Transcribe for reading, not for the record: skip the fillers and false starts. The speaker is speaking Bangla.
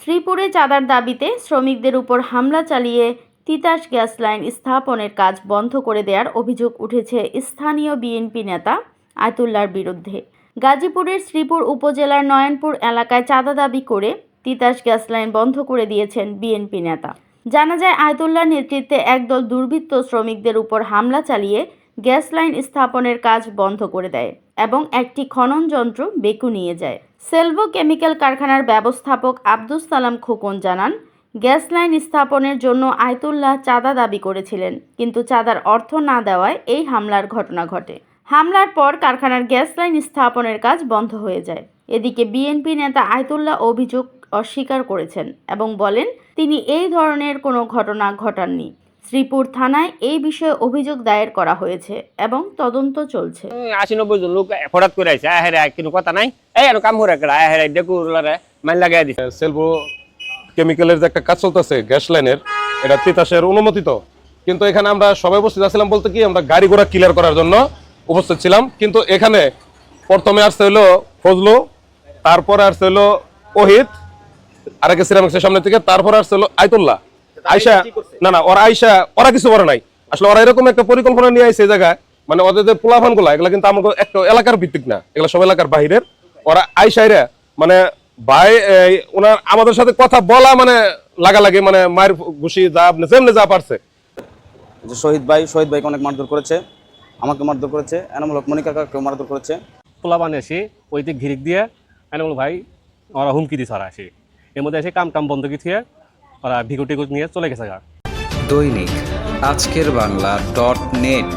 শ্রীপুরে চাঁদার দাবিতে শ্রমিকদের উপর হামলা চালিয়ে তিতাস গ্যাস লাইন স্থাপনের কাজ বন্ধ করে দেওয়ার অভিযোগ উঠেছে স্থানীয় বিএনপি নেতা আয়তুল্লাহর বিরুদ্ধে। গাজীপুরের শ্রীপুর উপজেলার নয়নপুর এলাকায় চাঁদা দাবি করে তিতাস গ্যাস লাইন বন্ধ করে দিয়েছেন বিএনপি নেতা। জানা যায়, আয়তুল্লাহর নেতৃত্বে একদল দুর্বৃত্ত শ্রমিকদের উপর হামলা চালিয়ে গ্যাস লাইন স্থাপনের কাজ বন্ধ করে দেয় এবং একটি খনন যন্ত্র বেকু নিয়ে যায়। সেলভো কেমিক্যাল কারখানার ব্যবস্থাপক আব্দুস সালাম খোকন জানান, গ্যাস লাইন স্থাপনের জন্য আয়তুল্লাহ চাঁদা দাবি করেছিলেন, কিন্তু চাঁদার অর্থ না দেওয়ায় এই হামলার ঘটনা ঘটে। হামলার পর কারখানার গ্যাস লাইন স্থাপনের কাজ বন্ধ হয়ে যায়। এদিকে বিএনপি নেতা আয়তুল্লাহ অভিযোগ অস্বীকার করেছেন এবং বলেন তিনি এই ধরনের কোনো ঘটনা ঘটাননি। শ্রীপুর থানায় এই বিষয়ে অভিযোগ দায়ের করা হয়েছে এবং তদন্ত চলছে। 80-90 জন লোক হঠাৎ করে আইছে, আহেরে কোনো কথা নাই, এই এনো কাম করে গেলা, আহেরে ডেকুলারে মাইল লাগাই দিছে। সেলভো কেমিক্যালের যে একটা কাজ চলতেছে গ্যাস লাইনের, এটা তিতাসের অনুমোদিত, কিন্তু এখানে আমরা সবাই উপস্থিত ছিলাম বলতে কি আমরা গাড়ি ঘোড়া ক্লিয়ার করার জন্য উপস্থিত ছিলাম। কিন্তু এখানে প্রথমে আসছে হলো ফজলু, তারপরে আসছে হলো ওহিদ আরেকে সিরামিক্সের সামনে থেকে, তারপরে আসছে হলো আয়তুল্লাহ। আয়শা না ওরা আয়শা ওরা কিছু করে নাই, আসলে ওরা এরকম একটা পরিকল্পনা নিয়ে আইছে এই জায়গায়, মানে ওদের যে পোলাফান গুলা এগুলা কিন্তু আমাকে একটা এলাকার ভিত্তিক না, এগুলা সব এলাকার বাহিরের। ওরা আয়শাইরা মানে ভাই ওনার আমাদের সাথে কথা বলা মানে লাগালাগি, মানে মায়ের ঘুষি যা যেমনি যা পারছে। শহীদ ভাইকে অনেক মারধর করেছে, আমাকে মারধর করেছে, এনামূল হক মনিকা কাকাকেও মারধর করেছে। পোলাপান এসে ওই দিক ঘিরিক দিয়ে এনামূল ভাই ওরা হুমকি দিছে, ওরা আসে এর মধ্যে এসে কাম বন্ধ দিয়ে ওরা ভিগু টিকু নিয়ে চলে গেছে। দৈনিক আজকের বাংলা .net